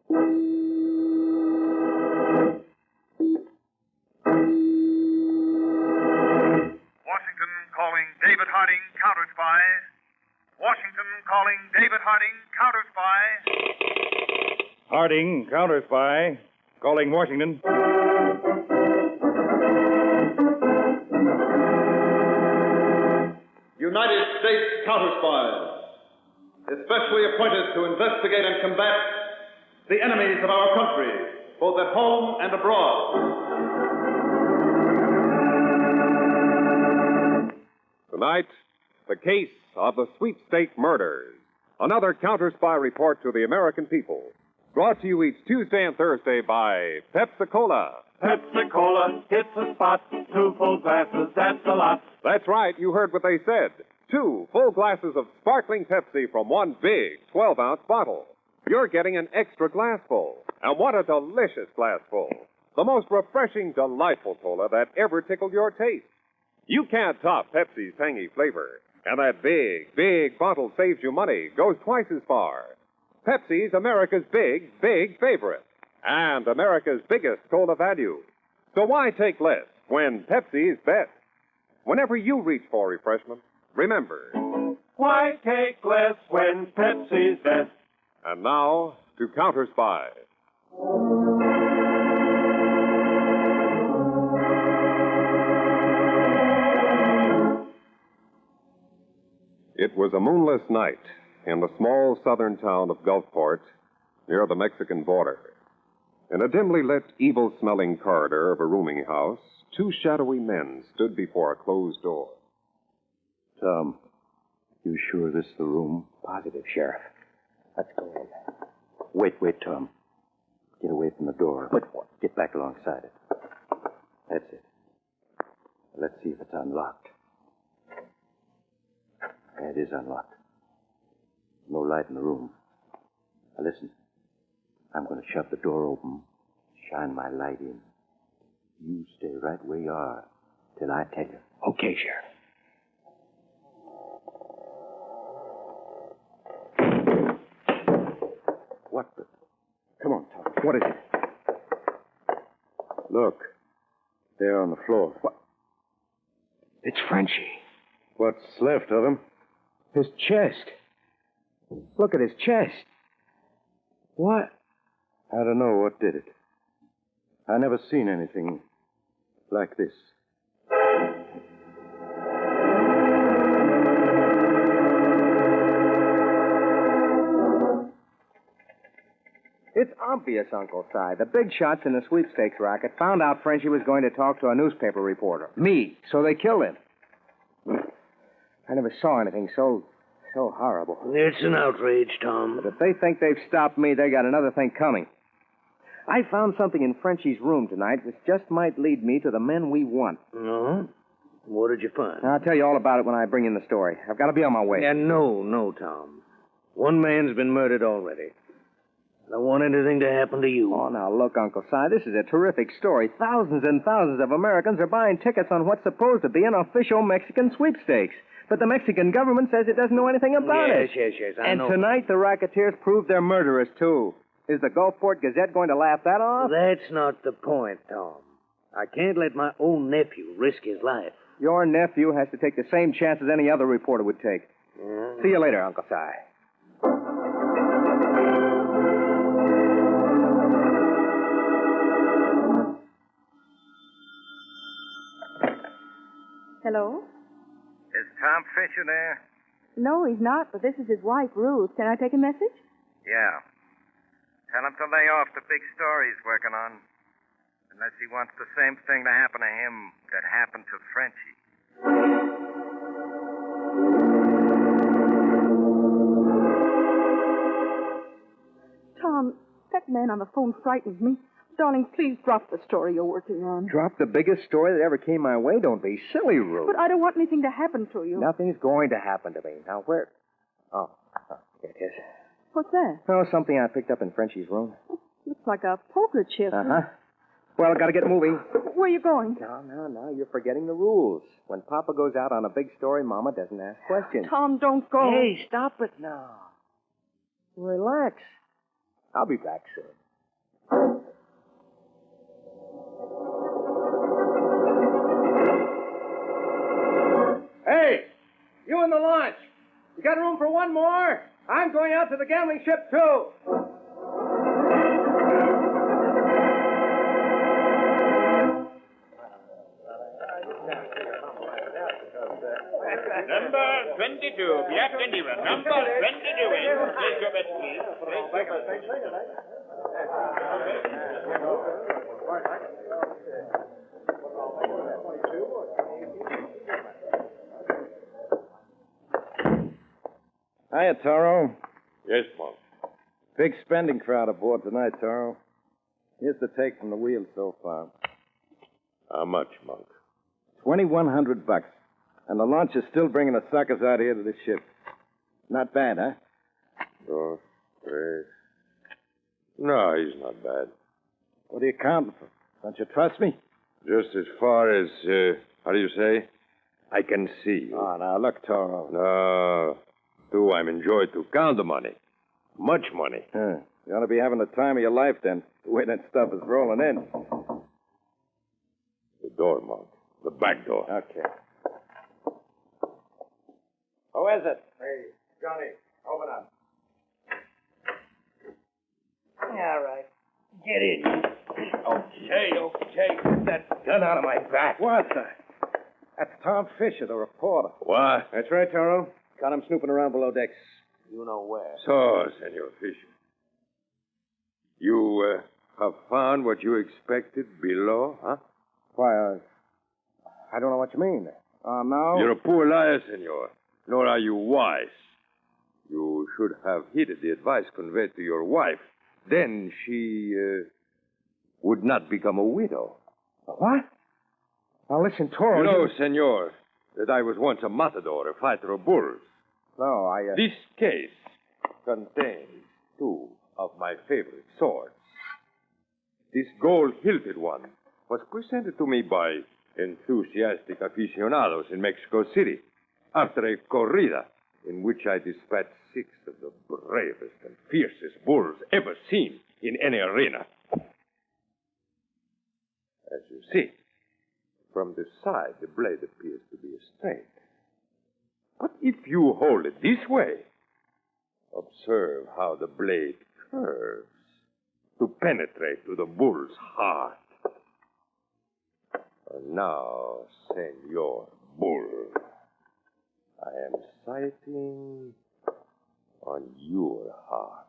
Washington calling David Harding, Counterspy. Washington calling David Harding, Counterspy. Harding, Counterspy. Calling Washington. United States Counterspies, especially appointed to investigate and combat the enemies of our country, both at home and abroad. Tonight, the case of the Sweepstakes Murders. Another Counterspy report to the American people. Brought to you each Tuesday and Thursday by Pepsi-Cola. Pepsi-Cola hits the spot. 2 full glasses, that's a lot. That's right, you heard what they said. 2 full glasses of sparkling Pepsi from one big 12-ounce bottle. You're getting an extra glassful. And what a delicious glassful. The most refreshing, delightful cola that ever tickled your taste. You can't top Pepsi's tangy flavor. And that big, big bottle saves you money, goes twice as far. Pepsi's America's big, big favorite. And America's biggest cola value. So why take less when Pepsi's best? Whenever you reach for refreshment, remember. Why take less when Pepsi's best? And now, to Counterspy. It was a moonless night in the small southern town of Gulfport, near the Mexican border. In a dimly lit, evil-smelling corridor of a rooming house, 2 shadowy men stood before a closed door. Tom, you sure this is the room? Positive, Sheriff. Let's go in. Wait, Tom. Get away from the door. But what? Get back alongside it. That's it. Let's see if it's unlocked. Yeah, it is unlocked. No light in the room. Now listen. I'm going to shove the door open, shine my light in. You stay right where you are till I tell you. Okay, Sheriff. What the? Come on, Tom. What is it? Look. There on the floor. What? It's Frenchie. What's left of him? His chest. Look at his chest. What? I don't know what did it. I never seen anything like this. It's obvious, Uncle Si. The big shots in the sweepstakes racket found out Frenchie was going to talk to a newspaper reporter. Me. So they killed him. I never saw anything so horrible. It's an outrage, Tom. But if they think they've stopped me, they got another thing coming. I found something in Frenchie's room tonight which just might lead me to the men we want. No? What did you find? I'll tell you all about it when I bring in the story. I've got to be on my way. Yeah, no, Tom. One man's been murdered already. I don't want anything to happen to you. Oh, now, look, Uncle Si, this is a terrific story. Thousands and thousands of Americans are buying tickets on what's supposed to be an official Mexican sweepstakes. But the Mexican government says it doesn't know anything about it. Yes, I know. And tonight, the racketeers proved they're murderers, too. Is the Gulfport Gazette going to laugh that off? That's not the point, Tom. I can't let my own nephew risk his life. Your nephew has to take the same chance as any other reporter would take. Yeah. See you later, Uncle Si. Hello? Is Tom Fisher there? No, he's not, but this is his wife, Ruth. Can I take a message? Yeah. Tell him to lay off the big story he's working on. Unless he wants the same thing to happen to him that happened to Frenchie. Tom, that man on the phone frightens me. Darling, please drop the story you're working on. Drop the biggest story that ever came my way? Don't be silly, Ruth. But I don't want anything to happen to you. Nothing's going to happen to me. Now, where? Oh, here it is. What's that? Oh, something I picked up in Frenchie's room. Looks like a poker chip. Uh-huh. Well, I gotta get moving. Where are you going? No, you're forgetting the rules. When Papa goes out on a big story, Mama doesn't ask questions. Tom, don't go. Hey, stop it now. Relax. I'll be back soon. Hey, you in the launch. You got room for one more? I'm going out to the gambling ship, too. Number 22, Black and Even. Number 22 in. Place your bet, please. Place your bet. Hiya, Toro. Yes, Monk. Big spending crowd aboard tonight, Toro. Here's the take from the wheel so far. How much, Monk? $2,100. And the launch is still bringing the suckers out here to this ship. Not bad, huh? Dos, tres. No, he's not bad. What are you counting for? Don't you trust me? Just as far as, how do you say? I can see you. Oh, now, look, Toro. No. Do I'm enjoyed to count the money. Much money. Huh. You ought to be having the time of your life, then, the way that stuff is rolling in. The door, Monk. The back door. Okay. Who is it? Hey, Johnny, open up. All right. Get in. Okay. Get that gun out of my back. What the? That's Tom Fisher, the reporter. What? That's right, Toro. Caught him snooping around below decks. You know where. So, Senor Fisher. You, have found what you expected below, huh? Why, I don't know what you mean. No. You're a poor liar, senor. Nor are you wise. You should have heeded the advice conveyed to your wife. Then she, would not become a widow. What? Now, listen, Toro. You know, senor, that I was once a matador, a fighter of bulls. No, This case contains two of my favorite swords. This gold-hilted one was presented to me by enthusiastic aficionados in Mexico City after a corrida in which I dispatched 6 of the bravest and fiercest bulls ever seen in any arena. As you see, from the side, the blade appears to be straight. But if you hold it this way, observe how the blade curves to penetrate to the bull's heart. And now, Senor Bull, I am sighting on your heart.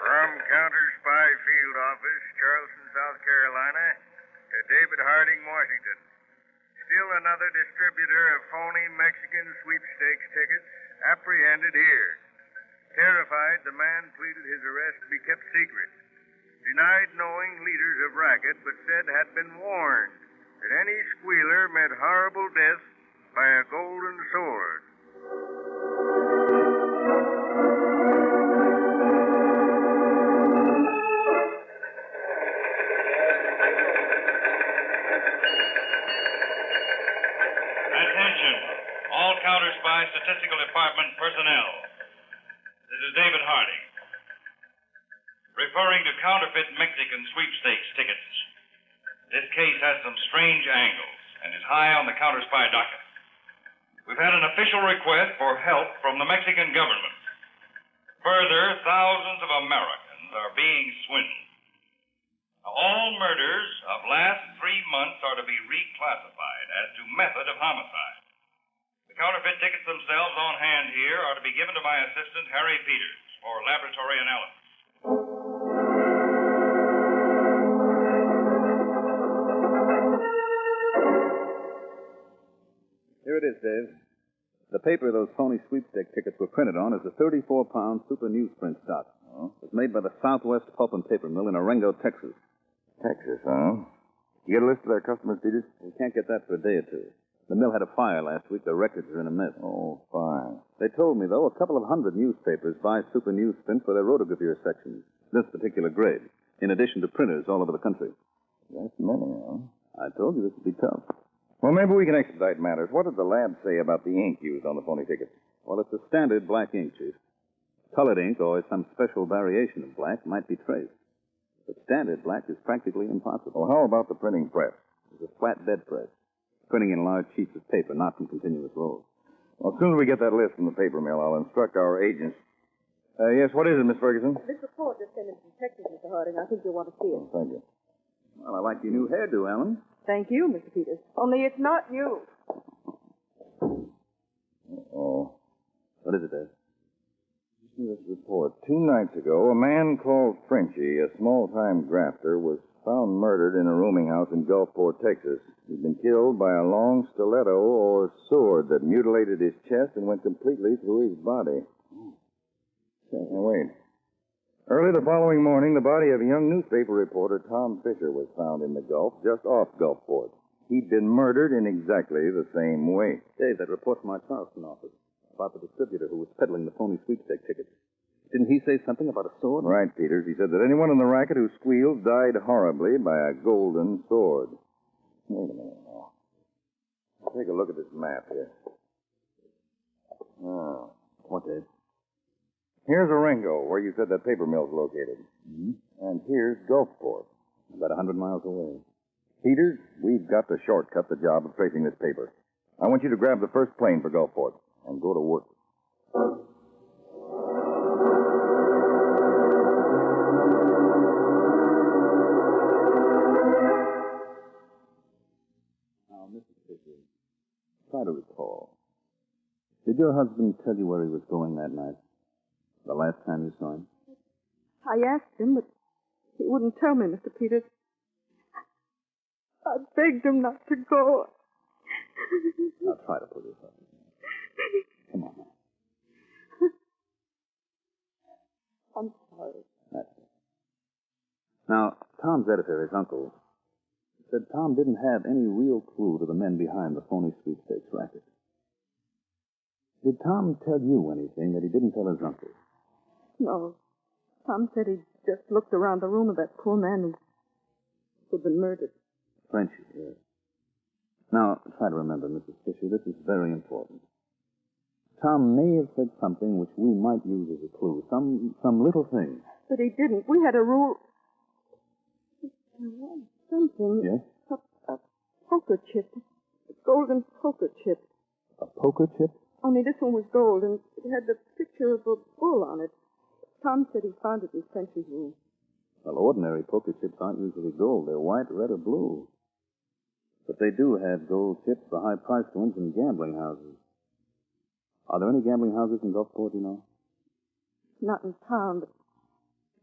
From Counterspy Field Office, Charleston, South Carolina, to David Harding, Washington. Still another distributor of phony Mexican sweepstakes tickets apprehended here. Terrified, the man pleaded his arrest be kept secret. Denied knowing leaders of racket, but said had been warned that any squealer met horrible death by a golden sword. Attention, all Counterspy Statistical Department personnel. This is David Harding. Referring to counterfeit Mexican sweepstakes tickets. This case has some strange angles and is high on the Counterspy docket. We've had an official request for help from the Mexican government. Further, thousands of Americans are being swindled. Now, all murders of last 3 months are to be reclassified as to method of homicide. The counterfeit tickets themselves on hand here are to be given to my assistant, Harry Peters, for laboratory analysis. Here it is, Dave. The paper those phony sweepstake tickets were printed on is a 34-pound super newsprint stock. Oh? It was made by the Southwest Pulp and Paper Mill in Orengo, Texas. Texas, huh? You get a list of their customers, Peters? We can't get that for a day or two. The mill had a fire last week. The records are in a mess. Oh, fine. They told me, though, a couple of hundred newspapers buy super newsprint for their rotogravure sections. This particular grade, in addition to printers all over the country. That's many, huh? I told you this would be tough. Well, maybe we can expedite matters. What did the lab say about the ink used on the phony tickets? Well, it's a standard black ink, Chief. Colored ink or some special variation of black might be traced. But standard black is practically impossible. Well, how about the printing press? It's a flat bed press, printing in large sheets of paper, not from continuous rolls. Well, as soon as we get that list from the paper mill, I'll instruct our agents. Yes, what is it, Miss Ferguson? This report just came in from Texas, Mr. Harding. I think you'll want to see it. Thank you. Well, I like your new hairdo, Ellen. Thank you, Mr. Peters. Only it's not you. Oh. What is it, Dad? This report. 2 nights ago, a man called Frenchy, a small-time grafter, was found murdered in a rooming house in Gulfport, Texas. He'd been killed by a long stiletto or sword that mutilated his chest and went completely through his body. Now, wait. Early the following morning, the body of a young newspaper reporter, Tom Fisher, was found in the Gulf, just off Gulfport. He'd been murdered in exactly the same way. Dave, that report from our Charleston office about the distributor who was peddling the phony sweepstake tickets. Didn't he say something about a sword? Right, Peters. He said that anyone in the racket who squealed died horribly by a golden sword. Wait a minute now. Take a look at this map here. Oh. What, Dave? Here's Orengo, where you said that paper mill's located. Mm-hmm. And here's Gulfport. About 100 miles away. Peters, we've got to shortcut the job of tracing this paper. I want you to grab the first plane for Gulfport and go to work. Now, Mrs. Fisher, try to recall. Did your husband tell you where he was going that night? The last time you saw him? I asked him, but he wouldn't tell me, Mr. Peters. I begged him not to go. Now, try to pull yourself. Come on now. I'm sorry. That's it. Now, Tom's editor, his uncle, said Tom didn't have any real clue to the men behind the phony sweepstakes racket. Did Tom tell you anything that he didn't tell his uncle? No. Tom said he just looked around the room of that poor man who'd been murdered. Frenchy, yes. Now, try to remember, Mrs. Fisher, this is very important. Tom may have said something which we might use as a clue, some little thing. But he didn't. We had a rule. Something. Yes? A poker chip. A golden poker chip. A poker chip? Only this one was gold, and it had the picture of a bull on it. Tom said he found it in Frenchy's room. Well, ordinary poker chips aren't usually gold. They're white, red, or blue. But they do have gold chips, the high-priced ones, in gambling houses. Are there any gambling houses in Gulfport, you know? Not in town, but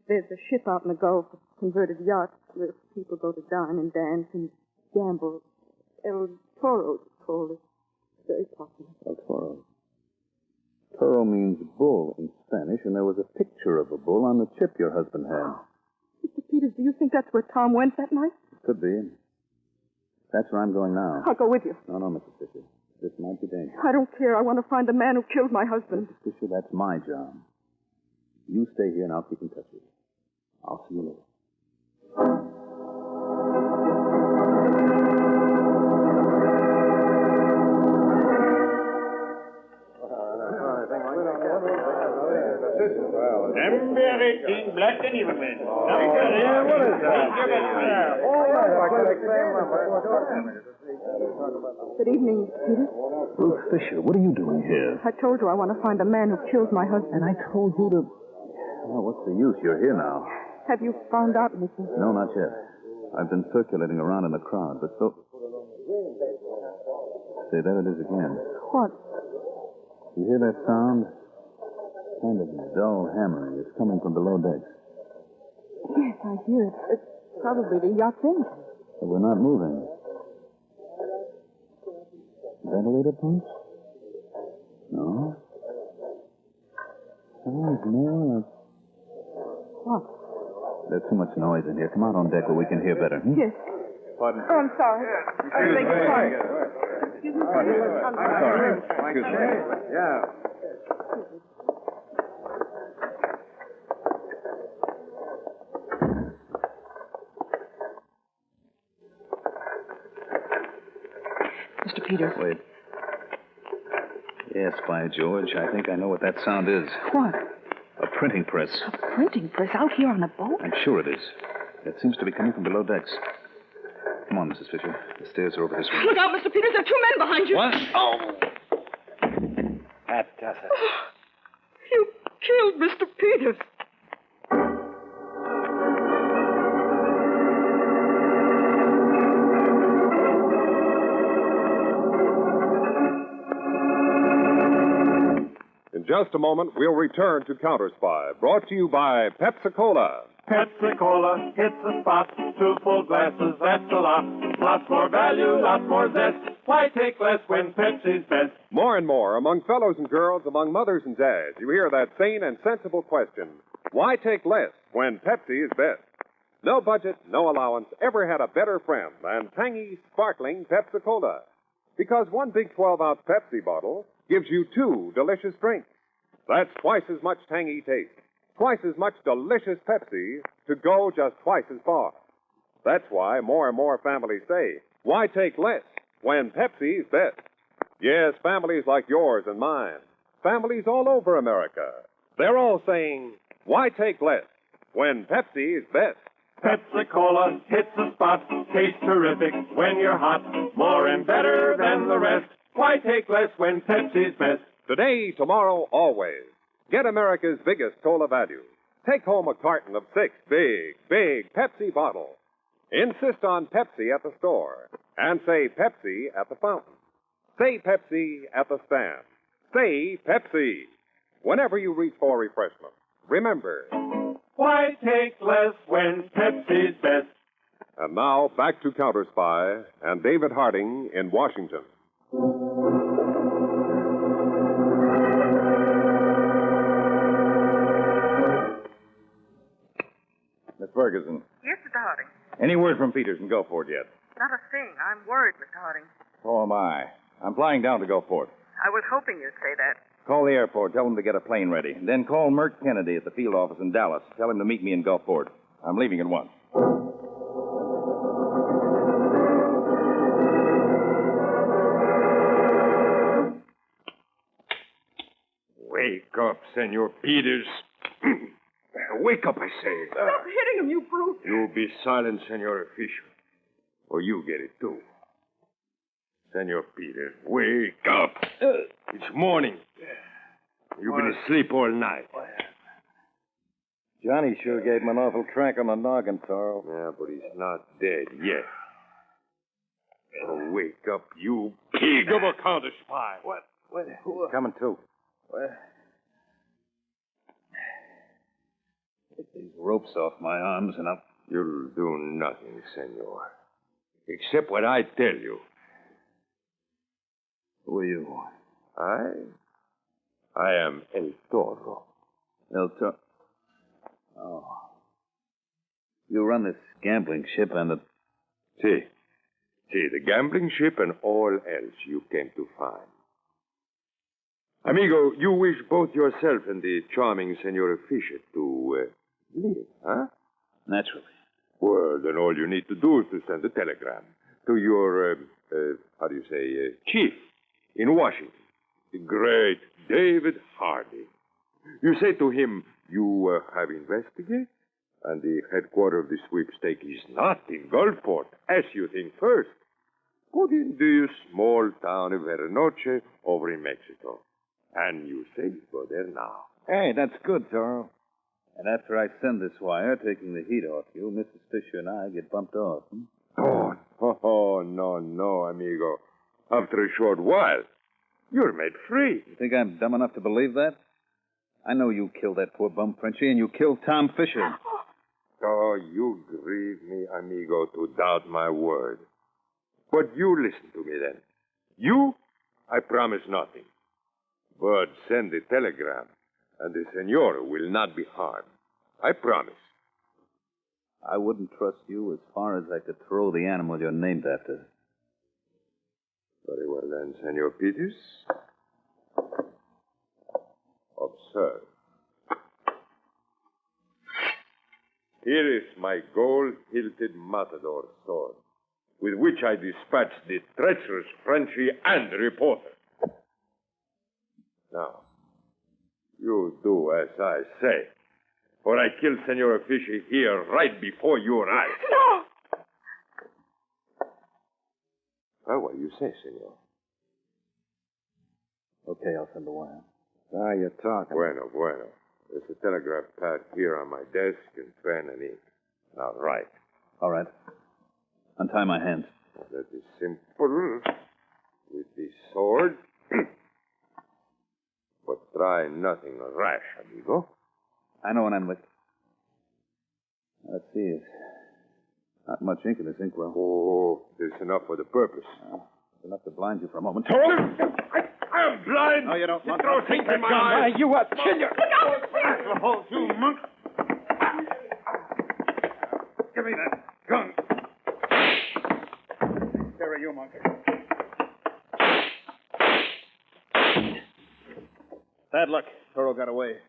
there's a ship out in the Gulf, a converted yacht, where people go to dine and dance and gamble. El Toro, it's called. It's very popular. El Toro. Toro means bull in Spanish, and there was a picture of a bull on the chip your husband had. Mr. Peters, do you think that's where Tom went that night? Could be. That's where I'm going now. I'll go with you. No, Mrs. Fisher. This might be dangerous. I don't care. I want to find the man who killed my husband. Mrs. Fisher, that's my job. You stay here, and I'll keep in touch with you. I'll see you later. Number 18, black and even man. Good evening, Mr. Peters. Ruth Fisher, what are you doing here? I told you I want to find the man who killed my husband. And I told you to... Well, what's the use? You're here now. Have you found out, Mrs.? No, not yet. I've been circulating around in the crowd, but so... Say, there it is again. What? You hear that sound? Kind of dull hammering. It's coming from below decks. Yes, I hear it. It's probably the yacht's engine. But we're not moving. Ventilator pumps? No. Sounds more like... What? There's too much noise in here. Come out on deck where we can hear better. Yes. Pardon? Oh, I'm sorry. I beg your pardon. Excuse me. Sorry. Excuse me. Yeah. Mr. Peters. Wait. Yes, by George, I think I know what that sound is. What? A printing press. A printing press out here on a boat? I'm sure it is. It seems to be coming from below decks. Come on, Mrs. Fisher. The stairs are over this way. Look out, Mr. Peters. There are 2 men behind you. What? Oh. That does it. You killed Mr. Peters. In just a moment, we'll return to Counterspy, brought to you by Pepsi-Cola. Pepsi-Cola hits the spot. 2 full glasses, that's a lot. Lots more value, lots more zest. Why take less when Pepsi's best? More and more, among fellows and girls, among mothers and dads, you hear that sane and sensible question, why take less when Pepsi is best? No budget, no allowance ever had a better friend than tangy, sparkling Pepsi-Cola. Because one big 12-ounce Pepsi bottle gives you 2 delicious drinks. That's twice as much tangy taste, twice as much delicious Pepsi to go just twice as far. That's why more and more families say, why take less when Pepsi's best? Yes, families like yours and mine, families all over America, they're all saying, why take less when Pepsi is best? Pepsi-Cola hits the spot. Tastes terrific when you're hot. More and better than the rest. Why take less when Pepsi's best? Today, tomorrow, always. Get America's biggest cola value. Take home a carton of 6 big Pepsi bottles. Insist on Pepsi at the store. And say Pepsi at the fountain. Say Pepsi at the stand. Say Pepsi. Whenever you reach for refreshment, remember. Why take less when Pepsi's best? And now, back to Counterspy and David Harding in Washington. Miss Ferguson, Yes, Mr. Harding. any word from Peters in Gulfport yet? Not a thing. I'm worried, Mr. Harding. So am I. I'm flying down to Gulfport. I was hoping you'd say that. Call the airport. Tell them to get a plane ready. Then call Merck Kennedy at the field office in Dallas. Tell him to meet me in Gulfport. I'm leaving at once. Wake up, Senor Peters. Wake up, I say. Stop hitting him, you brute. You be silent, Senor Fisher, or you get it too. Senor Peters, wake up. It's morning. You've been asleep all night. Johnny sure gave him an awful crack on the noggin, Toro. Yeah, but he's not dead yet. So wake up, you pig of a counterspy. What? Coming to. Get these ropes off my arms and I'll... You'll do nothing, Senor. Except what I tell you. Who are you? I am El Toro. El Toro? Oh. You run this gambling ship and the... See, the gambling ship and all else you came to find. Amigo, you wish both yourself and the charming Senora Fisher to live, huh? Naturally. Well, then all you need to do is to send a telegram to your, chief in Washington, the great David Harding. You say to him, you have investigated, and the headquarters of the sweepstake is not in Gulfport, as you think first, but in this small town of Vernoche over in Mexico. And you say you go there now. Hey, that's good, Toro. And after I send this wire, taking the heat off you, Mrs. Fisher and I get bumped off. Oh, no, amigo. After a short while, you're made free. You think I'm dumb enough to believe that? I know you killed that poor bum Frenchie, and you killed Tom Fisher. Oh, you grieve me, amigo, to doubt my word. But you listen to me then. You, I promise nothing. But send the telegram, and the senora will not be harmed. I promise. I wouldn't trust you as far as I could throw the animal you're named after. Very well then, Senor Peters. Observe. Here is my gold-hilted matador sword, with which I dispatched the treacherous Frenchie and the reporter. Now, you do as I say, for I killed Senora Fisher here right before your eyes. No! Well, what do you say, senor? Okay, I'll send the wire. Ah, you're talking. Bueno. There's a telegraph pad here on my desk and pen and ink. Now, write. All right. Untie my hands. That is simple. With the sword. But try nothing rash, amigo. I know when I'm with. Let's see. It's not much ink in this inkwell. Oh, there's enough for the purpose. Enough to blind you for a moment. I'm blind. No, you don't want throw things in my eyes. You what? Kill you. That's the whole you monk. Give me that gun. There are you, monkey. Bad luck. Toro got away.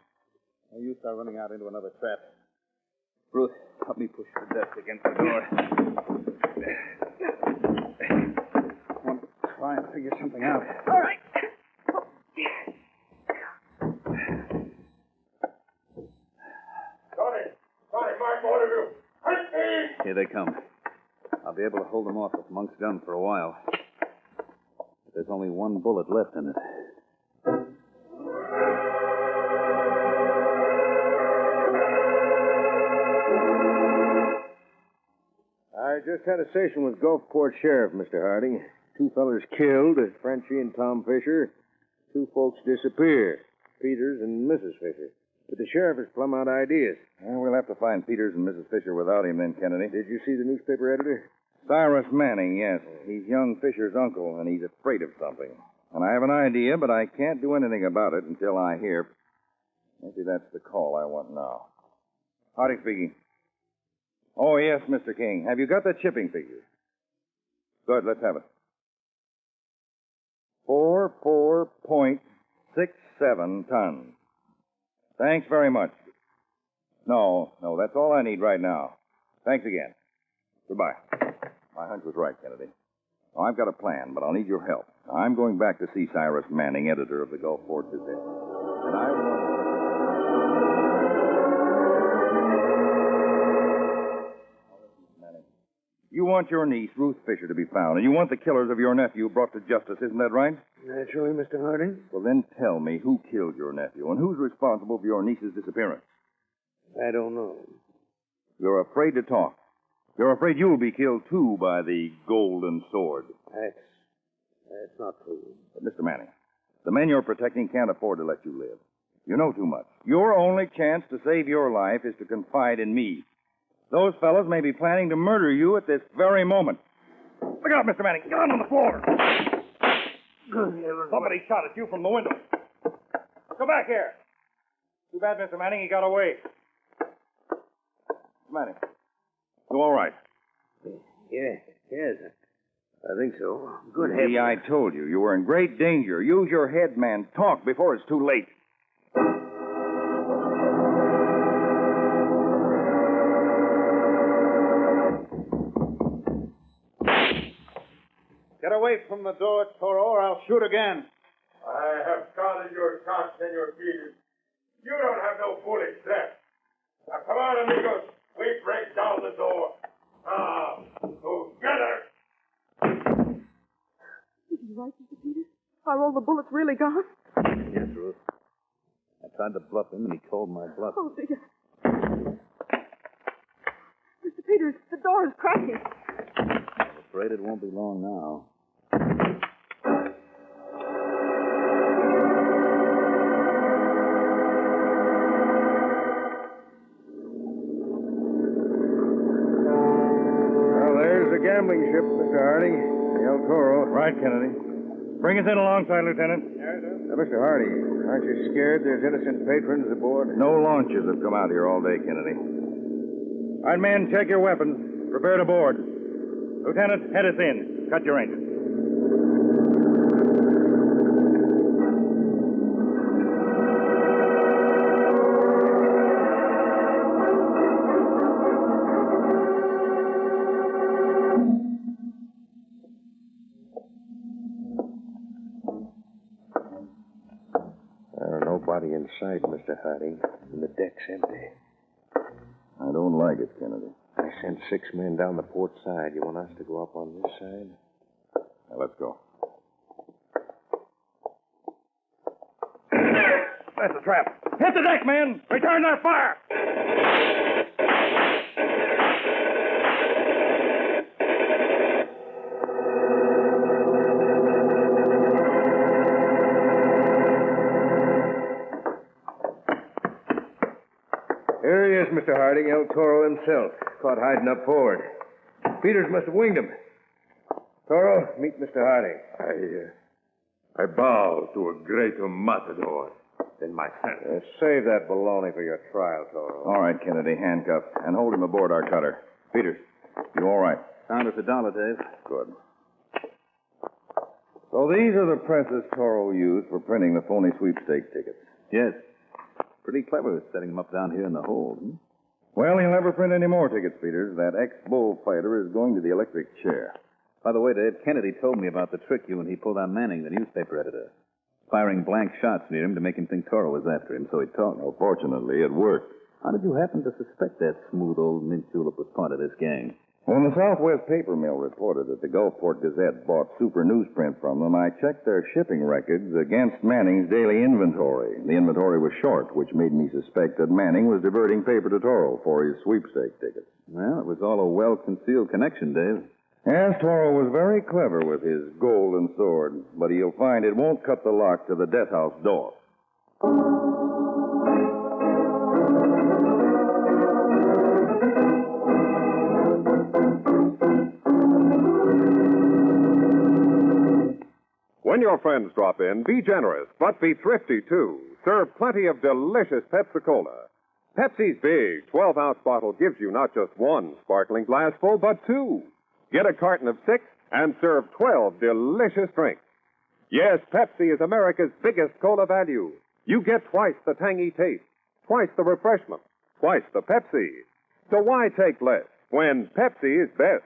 No use our running out into another trap. Ruth, help me push the desk against the door. I want to try and figure something out. All right. Tony, Mark, all of you. Hurt me! Here they come. I'll be able to hold them off with Monk's gun for a while. But there's only one bullet left in it. I just had a session with Gulfport Sheriff, Mr. Harding. 2 fellers killed, Frenchie and Tom Fisher. 2 folks disappeared, Peters and Mrs. Fisher. But the sheriff is plumb out ideas. Well, we'll have to find Peters and Mrs. Fisher without him then, Kennedy. Did you see the newspaper editor? Cyrus Manning, yes. He's young Fisher's uncle, and he's afraid of something. And I have an idea, but I can't do anything about it until I hear. Maybe that's the call I want now. Harding speaking. Oh, yes, Mr. King. Have you got the chipping figure? Good, let's have it. 44.67 tons. Thanks very much. No, that's all I need right now. Thanks again. Goodbye. My hunch was right, Kennedy. Now, I've got a plan, but I'll need your help. I'm going back to see Cyrus Manning, editor of the Gulfport Gazette. And I want... You want your niece, Ruth Fisher, to be found, and you want the killers of your nephew brought to justice, isn't that right? Naturally, Mr. Harding. Well, then tell me who killed your nephew and who's responsible for your niece's disappearance. I don't know. You're afraid to talk. You're afraid you'll be killed, too, by the golden sword. That's not true. But, Mr. Manning, the men you're protecting can't afford to let you live. You know too much. Your only chance to save your life is to confide in me. Those fellows may be planning to murder you at this very moment. Look out, Mr. Manning. Get on the floor. Good heavens. Somebody shot at you from the window. Come back here. Too bad, Mr. Manning. He got away. Mr. Manning. You all right? Yes. I think so. Good See, heavens. I told you. You were in great danger. Use your head, man. Talk before it's too late. Get away from the door, Toro, or I'll shoot again. I have counted your shots, Senor Peters. You don't have no bullets left. Now, come on, amigos. We break down the door. Now, together. Is he right, Mr. Peters? Are all the bullets really gone? Yes, Ruth. I tried to bluff him, and he called my bluff. Oh, dear. Mr. Peters, the door is cracking. I'm afraid it won't be long now. Well, there's the gambling ship, Mr. Harding. The El Toro. Right, Kennedy. Bring us in alongside, Lieutenant. Mr. Harding, aren't you scared there's innocent patrons aboard? No launches have come out here all day, Kennedy. All right, men, check your weapons. Prepare to board. Lieutenant, head us in. Cut your engine. sight, Mr. Harding, and the deck's empty. I don't like it, Kennedy. I sent 6 men down the port side. You want us to go up on this side? Now, let's go. That's a trap. Hit the deck, men! Return their fire! Here he is, Mr. Harding, El Toro himself. Caught hiding up forward. Peters must have winged him. Toro, meet Mr. Harding. I bow to a greater matador than myself. Save that baloney for your trial, Toro. All right, Kennedy, handcuffed, and hold him aboard our cutter. Peters, you all right? Found us $1, Dave. Good. So these are the presses Toro used for printing the phony sweepstakes tickets. Yes. Pretty clever setting them up down here in the hold. Well, he'll never print any more tickets, Peters. That ex-bullfighter is going to the electric chair. By the way, Dave, Kennedy told me about the trick you and he pulled on Manning, the newspaper editor. Firing blank shots near him to make him think Toro was after him, so he talked. Well, fortunately, it worked. How did you happen to suspect that smooth old mint julep was part of this gang? When the Southwest Paper Mill reported that the Gulfport Gazette bought super newsprint from them, I checked their shipping records against Manning's daily inventory. The inventory was short, which made me suspect that Manning was diverting paper to Toro for his sweepstake tickets. Well, it was all a well-concealed connection, Dave. Yes, Toro was very clever with his golden sword, but he'll find it won't cut the lock to the death house door. When your friends drop in, be generous, but be thrifty, too. Serve plenty of delicious Pepsi-Cola. Pepsi's big 12-ounce bottle gives you not just one sparkling glassful, but 2. Get a carton of 6 and serve 12 delicious drinks. Yes, Pepsi is America's biggest cola value. You get twice the tangy taste, twice the refreshment, twice the Pepsi. So why take less when Pepsi is best?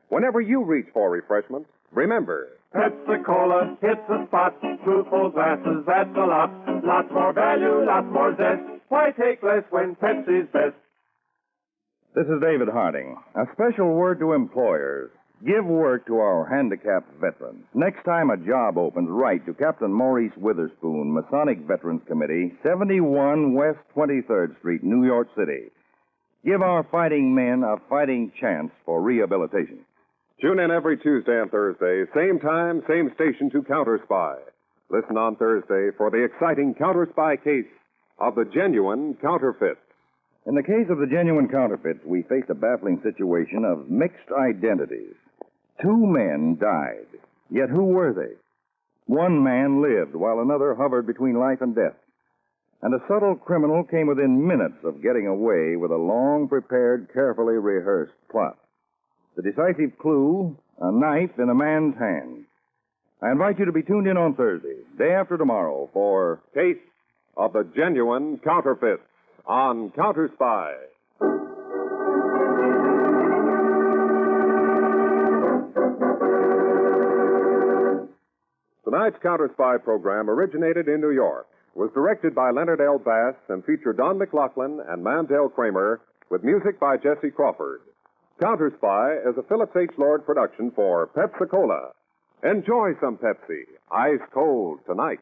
Whenever you reach for refreshment, remember, Pepsi-Cola hits the spot. Truthful glasses, that's a lot. Lots more value, lots more zest. Why take less when Pepsi's best? This is David Harding. A special word to employers. Give work to our handicapped veterans. Next time a job opens, write to Captain Maurice Witherspoon, Masonic Veterans Committee, 71 West 23rd Street, New York City. Give our fighting men a fighting chance for rehabilitation. tune in every Tuesday and Thursday, same time, same station to Counterspy. Listen on Thursday for the exciting Counterspy case of the genuine counterfeit. In the case of the genuine counterfeits, we faced a baffling situation of mixed identities. 2 men died. Yet who were they? One man lived while another hovered between life and death. And a subtle criminal came within minutes of getting away with a long-prepared, carefully rehearsed plot. The decisive clue, a knife in a man's hand. I invite you to be tuned in on Thursday, day after tomorrow, for Case of the Genuine Counterfeits on Counterspy. Tonight's Counterspy program originated in New York, was directed by Leonard L. Bass, and featured Don McLaughlin and Mandel Kramer, with music by Jesse Crawford. Counterspy is a Phillips H. Lord production for Pepsi-Cola. Enjoy some Pepsi, ice cold tonight.